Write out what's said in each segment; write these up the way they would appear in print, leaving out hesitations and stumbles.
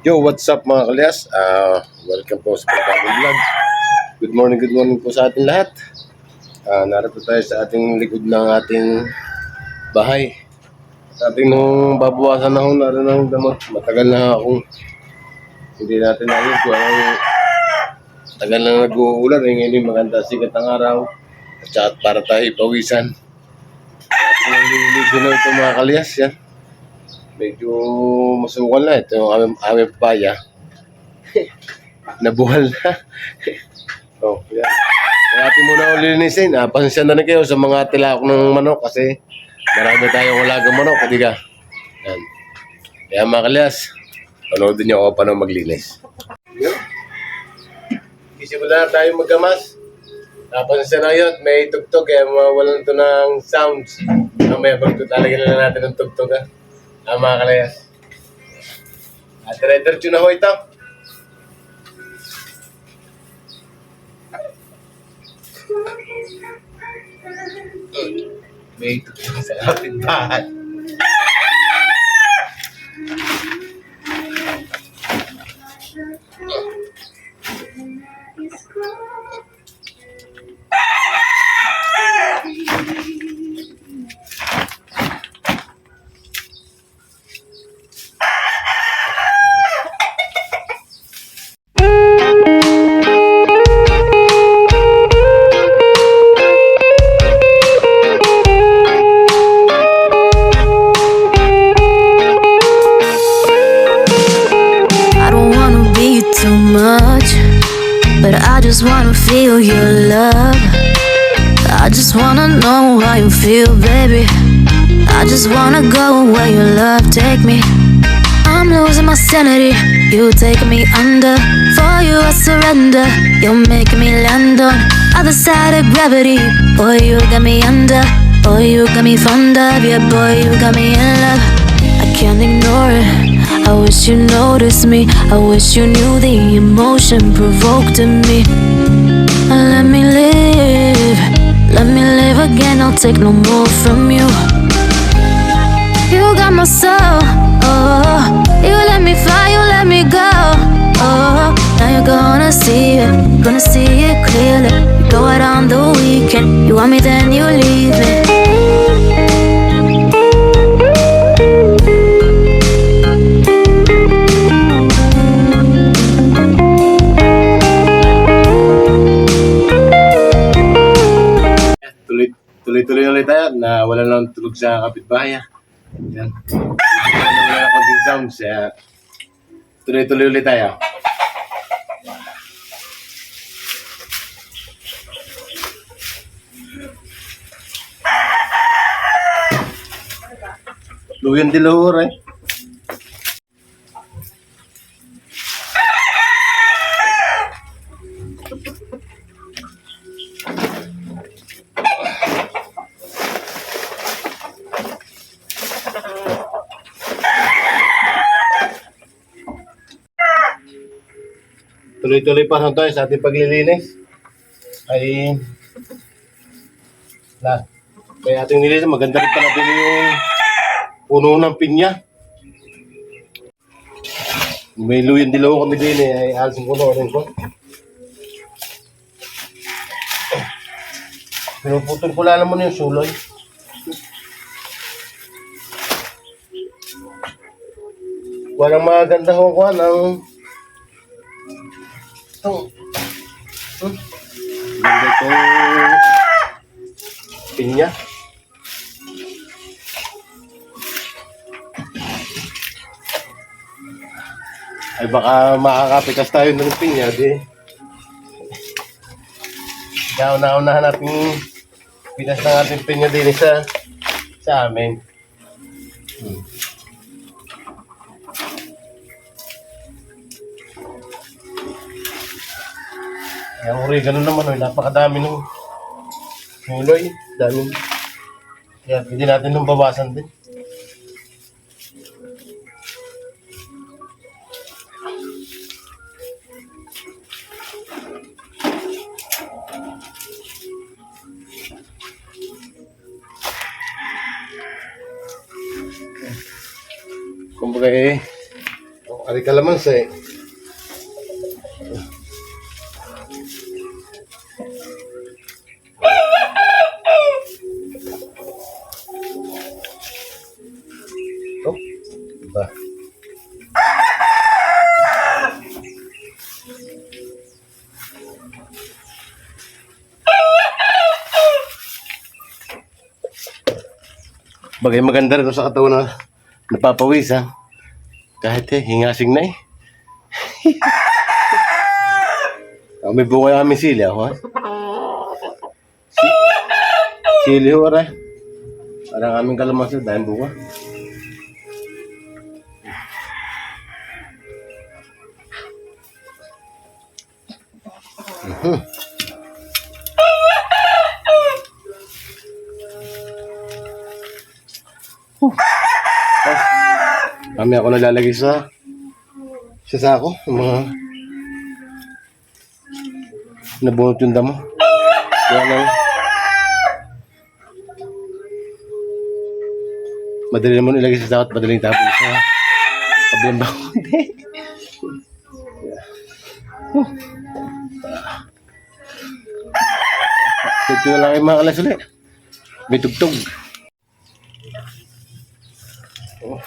Yo, what's up mga kalyas? Welcome po sa Pagkagong Vlog. Good morning po sa ating lahat. Narito tayo sa ating likod ng ating bahay. Sabi nung babawasan na ako na ng damot. Matagal na akong hindi natin alam kung anong tagal na nag-uulan. Ngayon yung maganda sikat ng araw. At saka para tayo ipawisan. Ating nililigo na ito mga kalyas. Yan. Medyo masukal na ito yung aming papaya. Nabuhal na. Oh, yan. Kaya atin muna ako lilinisin. Pasensya na rin kayo sa mga tilakok ng manok kasi marami tayong alagang manok. Hindi ka. Yan. Kaya mga kalyas, panoodin niyo ako paano maglinis. Yan. Isimula na tayo magkamas. Pasensya na yun. May tugtog kaya mawalan ito ng sounds. Mamaya pagtutalagyan na natin ng tugtog ha. Mga kalayas. At diretso na ho ito. May tugtog sa kapitbahay. But I just wanna feel your love. I just wanna know how you feel, baby. I just wanna go where your love take me. I'm losing my sanity, you take me under. For you I surrender, you're making me land on other side of gravity. Boy, you got me under. Boy, you got me fond of. Yeah, boy, you got me in love. I can't ignore it. I wish you noticed me. I wish you knew the emotion provoked in me. Let me live again. I'll take no more from you. You got my soul. Oh, you let me fly, you let me go. Oh, now you're gonna see it clearly. You go out on the weekend. You want me, then you leave me. Tuloy-tuloy ulit tayo na wala lang tulog sa kapitbahay. Yan. Wala konting sounds. Tuloy-tuloy ulit tayo. Luyan di lahor eh. Tuloy-tuloy pa tayo sa ating paglilinis. Ay kaya ating nilinis, maganda rin pala din yung puno ng pinya. May luyan dilaw kami din eh, ay alisin ko na rin ko. Pinuputol ko lang naman yung suloy. Walang maganda kong kuha ng ganda itong pinya. Ay baka makakapikas tayo ng pinya di. Nauna-unahan natin pinas ng ating pinya din sa amin. Ang oregano naman, napakadami ng muloy. Daming. Kaya pwede natin nung bawasan din. Kumbaga Ari kalamansi. Oh, diba? Bagay maganda rin sa katawan na napapawis ha. Kahit hingasing na eh. May bunga kami sili ako ha. Sili ho aray. Parang aming kalamansi dahil bunga. Kami ako nalalagay sa sako, yung mga nabunot yung damo. Kaya lang, madali naman ilagay sa sako at madaling tapon sa kabilang bako. Ito na lang yung mga kalas ulit. May tugtog. Oh.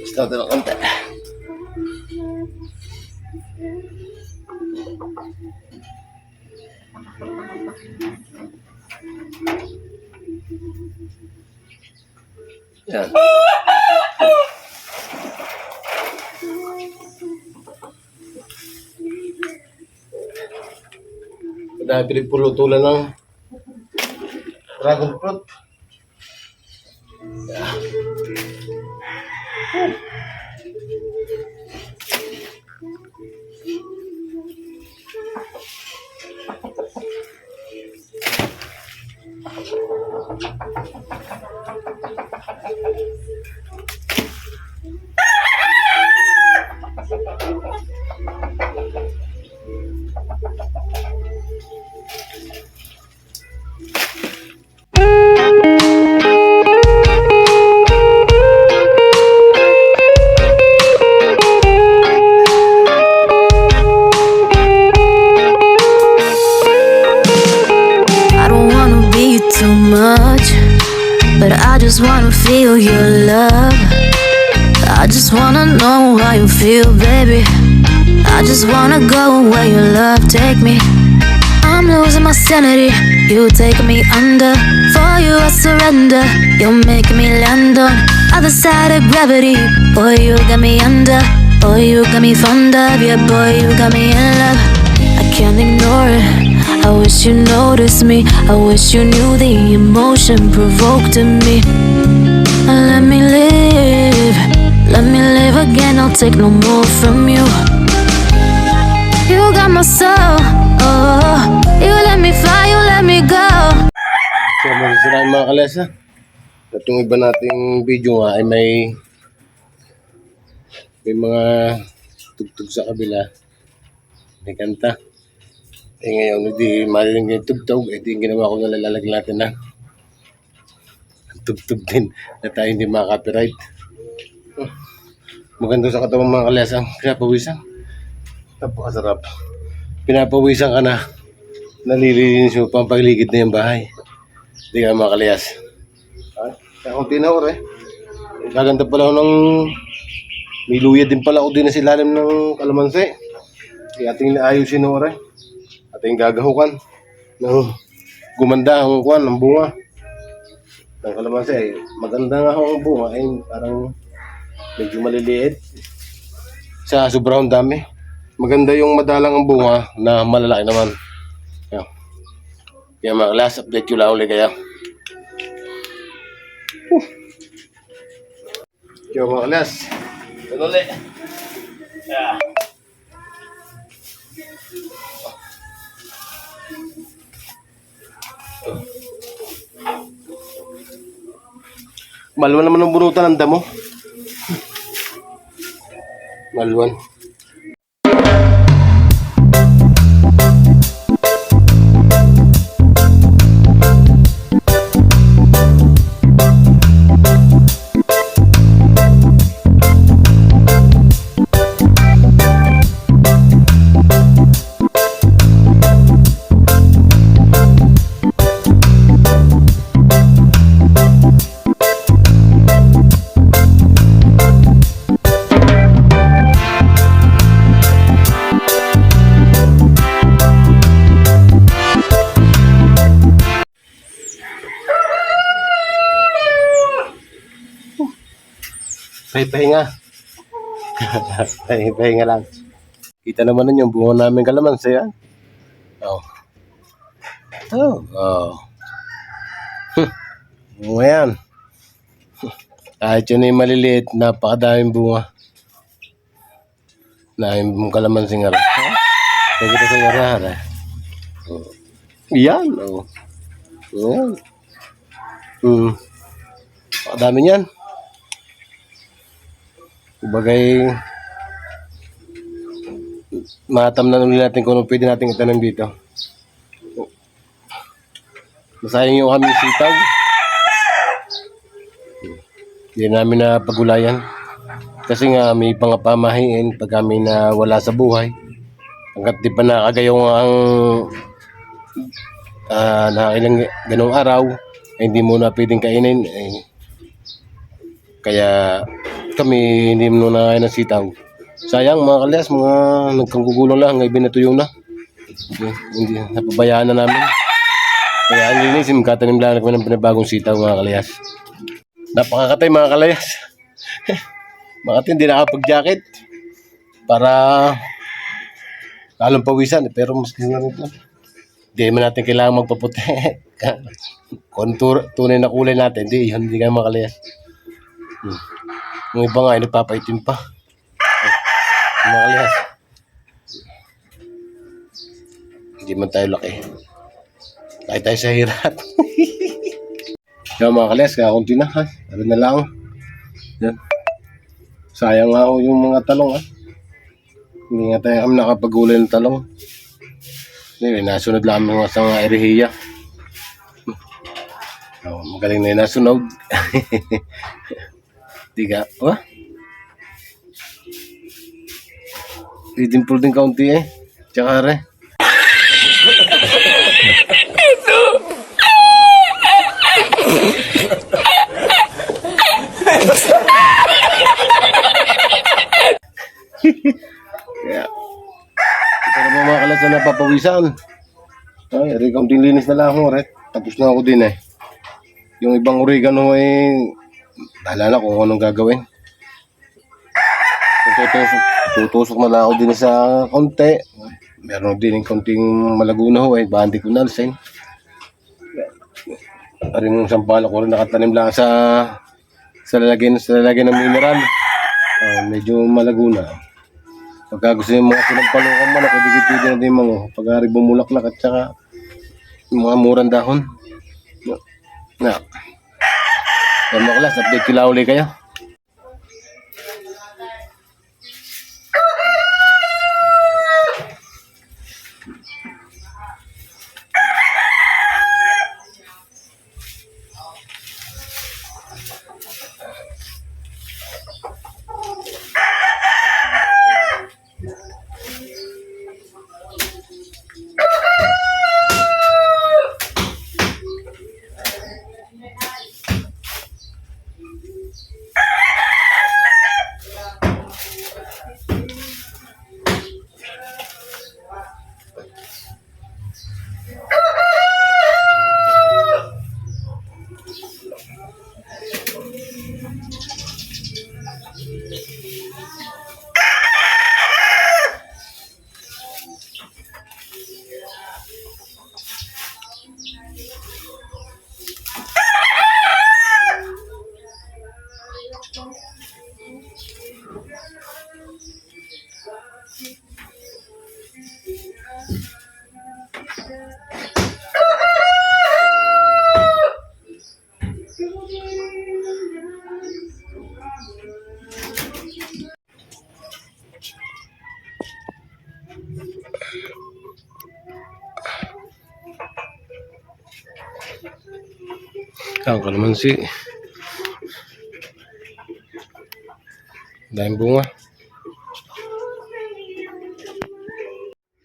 Start na konti. Yan. Dahil pinagpulutulan ng dragon fruit. But I just wanna feel your love. I just wanna know how you feel, baby. I just wanna go where your love take me. I'm losing my sanity, you taking me under. For you I surrender, you're making me land on other side of gravity. Boy, you got me under. Boy, you got me fond of. Yeah, boy, you got me in love. I can't ignore it. I wish you noticed me. I wish you knew the emotion provoked in me. Let me live. Let me live again. I'll take no more from you. You got my soul. Oh, you let me fly. You let me go. So, masasalain mga kalesa. At yung iba nating video nga ay may mga tugtog sa kabila. May kanta. Eh ngayon, hindi marinig yung tugtog. Eh di ginawa ko na lalag natin na tugtog din na tayo hindi makaka-copyright. Maganda sa katawan mga kalesa. Pinapawisan. Napakasarap. Pinapawisan ka na. Nalilinis mo pang paligid na yung bahay. Hindi ka mga kalayas. Kaya kung tinawar eh. Gaganda pala ako ng... May luya din pala ako din na silalim ng kalamansi. Kaya ating naayusin na oray. Ating gagahukan. Nang gumanda ang kuwan, ang bunga. Ng kalamansi ay maganda nga ang bunga ay parang medyo maliliit. Sa sobrang dami. Maganda yung madalang ang bunga na malalaki naman. Kaya mga class, update ko lang ulit kaya. Kaya mga class. Ito ulit. Yeah. Malwan naman ang bunutan ng damo. Malwan. pahinga. Pahinga lang. Kita naman nun yung bunga namin kalamansi yan. Oh. Oh. Bunga yan. Kahit yun ay maliliit, napakadaming bunga. Nahin mong kalamansi nga rin. Kaya kita sa ngara. Yan. Oh. Yan. Napakadami yan. Bagay matamnan ulit natin kung ano pwede natin itanim dito. Masayang yung aming sitaw. Hindi namin na pagulayan. Kasi nga may pangapamahiin pag kami na wala sa buhay. Hanggat di pa nakagayong ang nakailang ganong araw, ay hindi mo na pwedeng kainin. Kaya kami hindi mo na kain ng sitaw. Sayang mga kalyas, mga nagkagugulong lang, ngayon binatuyo na. Hindi, napabayaan na namin. Kaya ang linis, magkatanim lang kami ng pinabagong sitaw mga kalyas. Napakakatay mga kalayas. Bakit hindi nakapag-jacket? Para lalong pawisan. Pero maski nga rin ito. Hindi naman natin kailangan magpaputi. Kung tunay na kulay natin, hindi ka mga kalayas. Yung iba nga, nagpapaitim pa. Mga kalayas. Hindi man tayo laki. Kahit tayo sa hirap. Kaya mga kalayas, kaya kunti na. Ano na lang. Yan. Sayang nga ako yung mga talong. Hindi nga tayo kami nakapagulay ng talong. Hindi, nasunod lang mga sa mga erihiya. Magaling na yung nasunod. Diga. Dimple din kaunti Tsaka re. Kaya ito na mga kalas na napapawisan. Ay, kaunting linis na lang ako, tapos na ako din yung ibang oregano bahala na kung anong gagawin. Tutusok na lang ako din sa konti. Meron din yung konting malaguna bandi ko na alsin. Aring sampala ko rin nakatanim lang sa lalagyan ng mineral. Medyo malaguna. Pagka gusto yung mga sinampalukan man, pwede na din mga pag-ari bumulaklak at saka yung mga murang dahon. Kaya mga kalas, update ko lang ulit kayo. Ang kalamansi. Dahil bunga.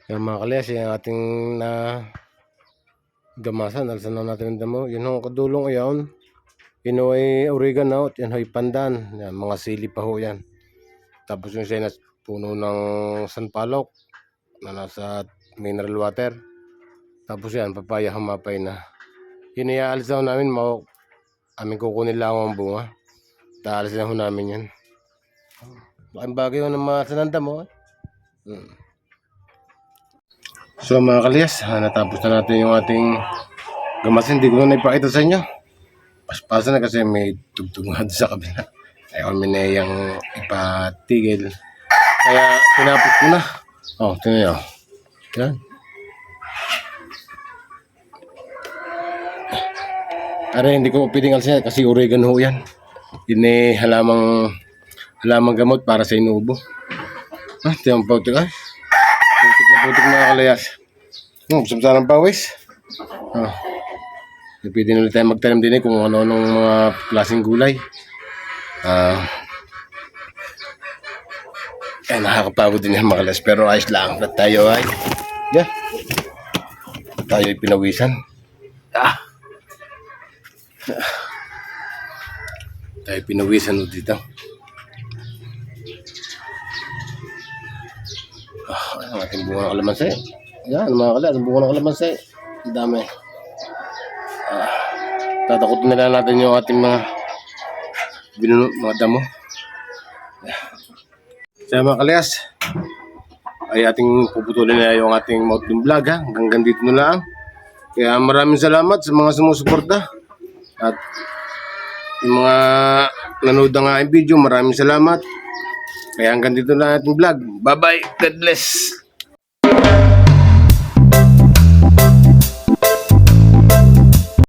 Yan mga kalayas, yung ating gamasan. Alsan na natin ang damo. Yan ang kadulong ayan. Yun ay oregano at yan ay pandan. Yan, mga sili pa ho yan. Tapos yung siya puno ng sanpalok na nasa mineral water. Tapos yan, papaya humapay na. Yun ay aalis na ho namin. Aming kukunin lang ang bunga. Taalis na ho namin yan. Bakit bagay yun ng mga sananda mo. So mga kalyas, natapos na natin yung ating gamasin. Hindi ko na ipakita sa inyo. Paspasa na kasi may tugtog nga doon sa kabila. Ayaw kami na yung ipatigil. Kaya tinapos ko na. Oh, tingnan nyo. Yan. Are, hindi ko pwedeng alsin kasi oregano ho yan. Yun eh, halamang gamot para sa inubo. Ito yung pautik ay. Putik mga kalayas. Gusto mo sanang pawis? Pwede na ulit tayo magtanim din kung ano-anong mga klaseng gulay. Nakakapagod din yan mga kalayas. Pero ayos lang. At tayo ay tayo ay pinawisan. Tayo pinawisan dito. Ang ating bunga ng kalamansi. Yan mga kalayas. Ang bunga ng kalamansi. Ang dami. Tatakutin na lang natin yung ating mga mga damo. Sa mga kalayas, ay ating puputulin na yung ating mountain vlog ha. Hanggang dito na lang. Kaya maraming salamat sa mga sumusuporta. At yung mga nanood ng aking video, maraming salamat. Kaya hanggang dito na ating vlog. Bye bye. God bless.